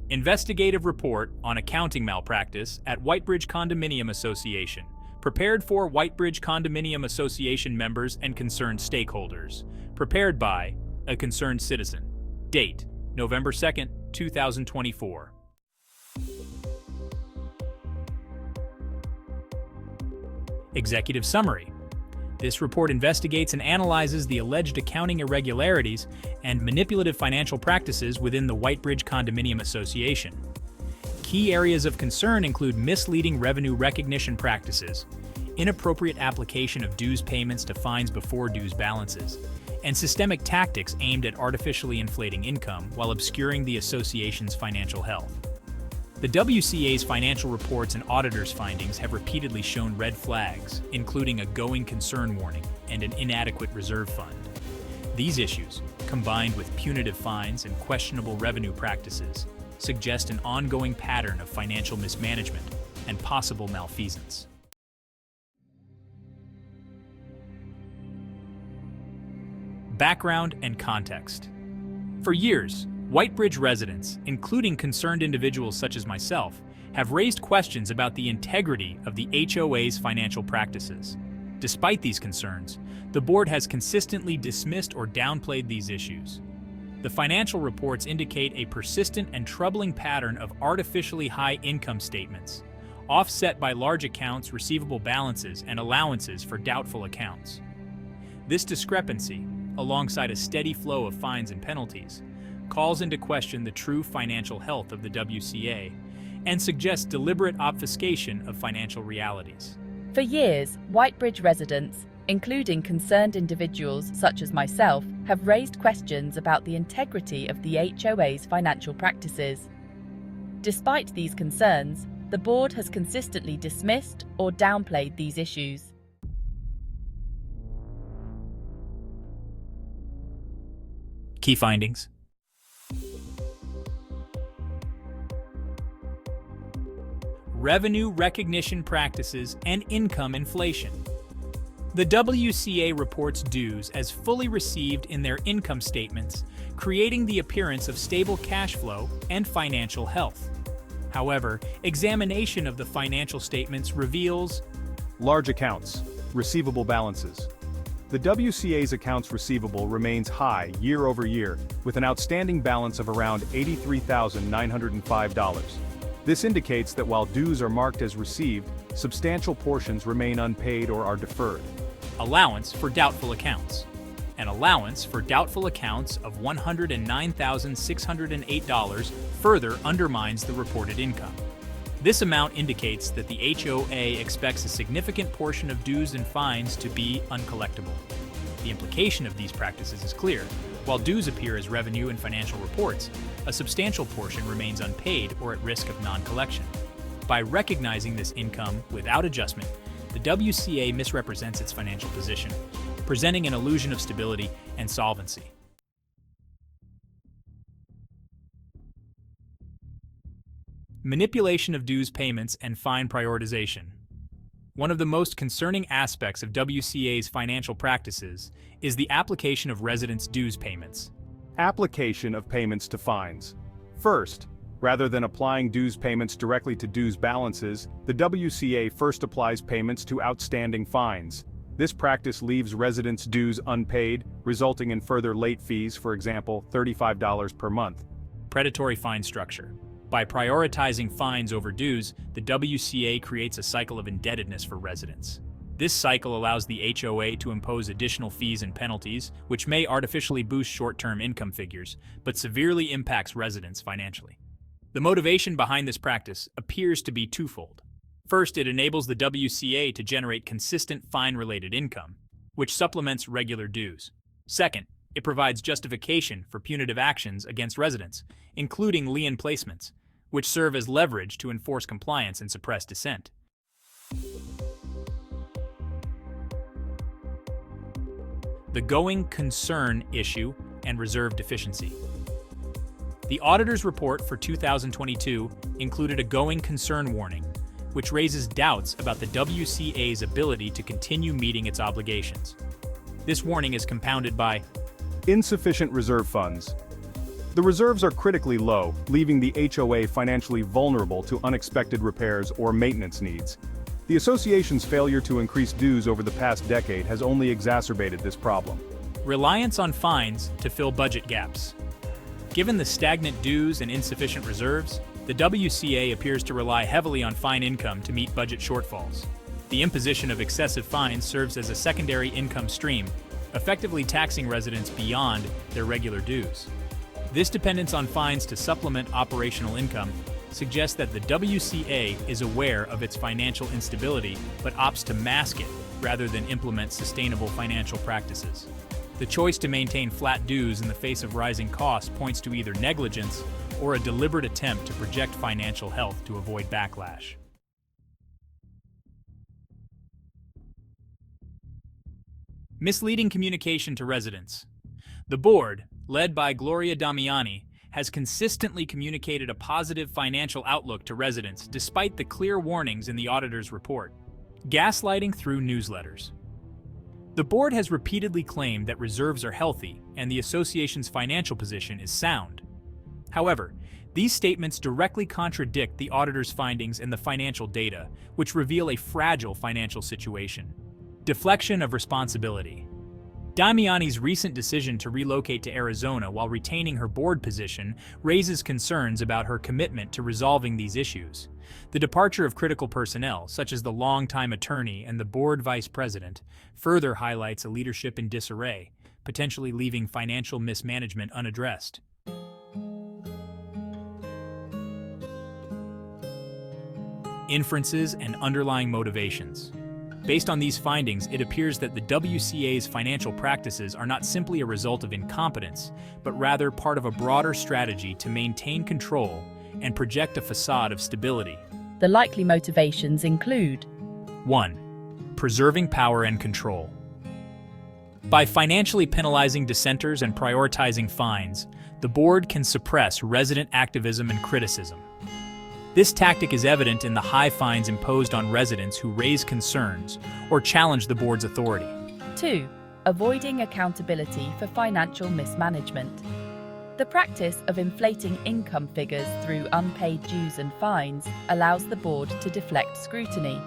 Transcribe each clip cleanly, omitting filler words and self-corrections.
Investigative Report on Accounting Malpractice at Whitebridge Condominium Association, prepared for Whitebridge Condominium Association members and concerned stakeholders. Prepared by a concerned citizen. Date, November 2nd, 2024. Executive Summary. This report investigates and analyzes the alleged accounting irregularities and manipulative financial practices within the Whitebridge Condominium Association. Key areas of concern include misleading revenue recognition practices, inappropriate application of dues payments to fines before dues balances, and systemic tactics aimed at artificially inflating income while obscuring the association's financial health. The WCA's financial reports and auditors' findings have repeatedly shown red flags, including a going concern warning and an inadequate reserve fund. These issues, combined with punitive fines and questionable revenue practices, suggest an ongoing pattern of financial mismanagement and possible malfeasance. Background and context. For years, Whitebridge residents, including concerned individuals such as myself, have raised questions about the integrity of the HOA's financial practices. Despite these concerns, the board has consistently dismissed or downplayed these issues. The financial reports indicate a persistent and troubling pattern of artificially high income statements, offset by large accounts receivable balances and allowances for doubtful accounts. This discrepancy, alongside a steady flow of fines and penalties, calls into question the true financial health of the WCA and suggests deliberate obfuscation of financial realities. For years, Whitebridge residents, including concerned individuals such as myself, have raised questions about the integrity of the HOA's financial practices. Despite these concerns, the board has consistently dismissed or downplayed these issues. Key findings. Revenue recognition practices and income inflation. The WCA reports dues as fully received in their income statements, creating the appearance of stable cash flow and financial health. However, examination of the financial statements reveals large accounts, receivable balances. The WCA's accounts receivable remains high year over year, with an outstanding balance of around $83,905. This indicates that while dues are marked as received, substantial portions remain unpaid or are deferred. Allowance for doubtful accounts. An allowance for doubtful accounts of $109,608 further undermines the reported income. This amount indicates that the HOA expects a significant portion of dues and fines to be uncollectible. The implication of these practices is clear. While dues appear as revenue in financial reports, a substantial portion remains unpaid or at risk of non-collection. By recognizing this income without adjustment, the WCA misrepresents its financial position, presenting an illusion of stability and solvency. Manipulation of dues payments and fine prioritization. One of the most concerning aspects of WCA's financial practices is the application of residents' dues payments. Application of payments to fines. First, rather than applying dues payments directly to dues balances, the WCA first applies payments to outstanding fines. This practice leaves residents' dues unpaid, resulting in further late fees, for example, $35 per month. Predatory fine structure. By prioritizing fines over dues, the WCA creates a cycle of indebtedness for residents. This cycle allows the HOA to impose additional fees and penalties, which may artificially boost short-term income figures, but severely impacts residents financially. The motivation behind this practice appears to be twofold. First, it enables the WCA to generate consistent fine-related income, which supplements regular dues. Second, it provides justification for punitive actions against residents, including lien placements, which serve as leverage to enforce compliance and suppress dissent. The going concern issue and reserve deficiency. The auditor's report for 2022 included a going concern warning, which raises doubts about the WCA's ability to continue meeting its obligations. This warning is compounded by insufficient reserve funds. The reserves are critically low, leaving the HOA financially vulnerable to unexpected repairs or maintenance needs. The association's failure to increase dues over the past decade has only exacerbated this problem. Reliance on fines to fill budget gaps. Given the stagnant dues and insufficient reserves, the WCA appears to rely heavily on fine income to meet budget shortfalls. The imposition of excessive fines serves as a secondary income stream, effectively taxing residents beyond their regular dues. This dependence on fines to supplement operational income suggests that the WCA is aware of its financial instability but opts to mask it rather than implement sustainable financial practices. The choice to maintain flat dues in the face of rising costs points to either negligence or a deliberate attempt to project financial health to avoid backlash. Misleading communication to residents. The board, led by Gloria Damiani, has consistently communicated a positive financial outlook to residents despite the clear warnings in the auditor's report. Gaslighting through newsletters. The board has repeatedly claimed that reserves are healthy and the association's financial position is sound. However, these statements directly contradict the auditor's findings and the financial data, which reveal a fragile financial situation. Deflection of responsibility. Damiani's recent decision to relocate to Arizona while retaining her board position raises concerns about her commitment to resolving these issues. The departure of critical personnel, such as the longtime attorney and the board vice president, further highlights a leadership in disarray, potentially leaving financial mismanagement unaddressed. Inferences and underlying motivations. Based on these findings, it appears that the WCA's financial practices are not simply a result of incompetence, but rather part of a broader strategy to maintain control and project a facade of stability. The likely motivations include 1. Preserving power and control. By financially penalizing dissenters and prioritizing fines, the board can suppress resident activism and criticism. This tactic is evident in the high fines imposed on residents who raise concerns or challenge the board's authority. 2. Avoiding accountability for financial mismanagement. The practice of inflating income figures through unpaid dues and fines allows the board to deflect scrutiny.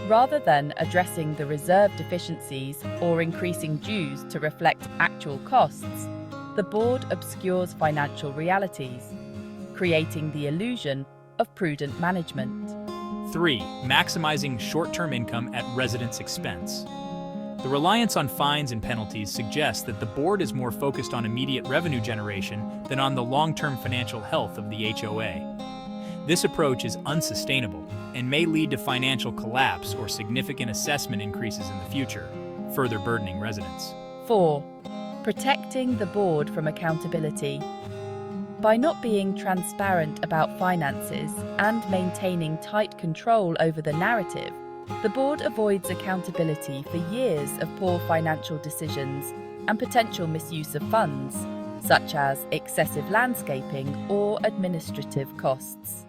Rather than addressing the reserve deficiencies or increasing dues to reflect actual costs, the board obscures financial realities, creating the illusion of prudent management. 3. Maximizing short-term income at residents' expense. The reliance on fines and penalties suggests that the board is more focused on immediate revenue generation than on the long-term financial health of the HOA. This approach is unsustainable and may lead to financial collapse or significant assessment increases in the future, further burdening residents. 4. Protecting the board from accountability. By not being transparent about finances and maintaining tight control over the narrative, the board avoids accountability for years of poor financial decisions and potential misuse of funds, such as excessive landscaping or administrative costs.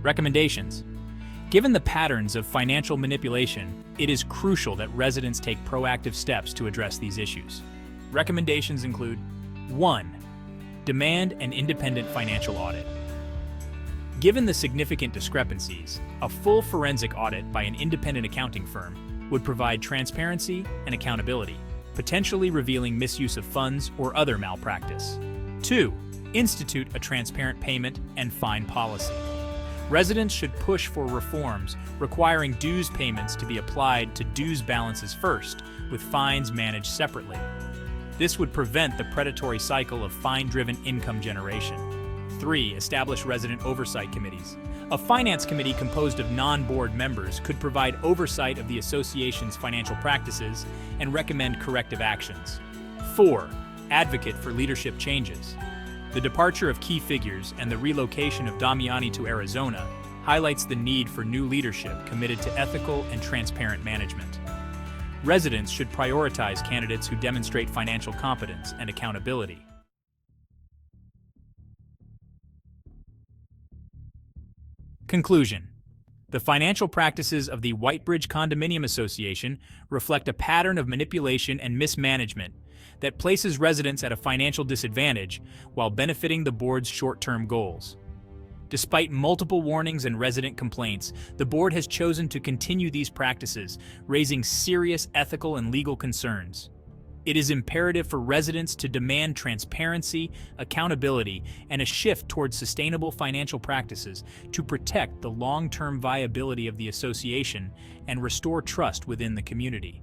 Recommendations. Given the patterns of financial manipulation, it is crucial that residents take proactive steps to address these issues. Recommendations include 1. Demand an independent financial audit. Given the significant discrepancies, a full forensic audit by an independent accounting firm would provide transparency and accountability, potentially revealing misuse of funds or other malpractice. 2. Institute a transparent payment and fine policy. Residents should push for reforms requiring dues payments to be applied to dues balances first, with fines managed separately. This would prevent the predatory cycle of fine-driven income generation. 3. Establish resident oversight committees. A finance committee composed of non-board members could provide oversight of the association's financial practices and recommend corrective actions. 4. Advocate for leadership changes. The departure of key figures and the relocation of Damiani to Arizona highlights the need for new leadership committed to ethical and transparent management. Residents should prioritize candidates who demonstrate financial competence and accountability. Conclusion. The financial practices of the Whitebridge Condominium Association reflect a pattern of manipulation and mismanagement that places residents at a financial disadvantage while benefiting the board's short-term goals. Despite multiple warnings and resident complaints, the board has chosen to continue these practices, raising serious ethical and legal concerns. It is imperative for residents to demand transparency, accountability, and a shift towards sustainable financial practices to protect the long-term viability of the association and restore trust within the community.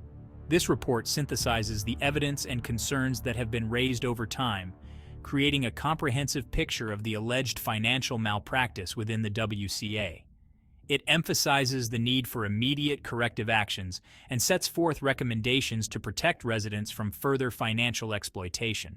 This report synthesizes the evidence and concerns that have been raised over time, creating a comprehensive picture of the alleged financial malpractice within the WCA. It emphasizes the need for immediate corrective actions and sets forth recommendations to protect residents from further financial exploitation.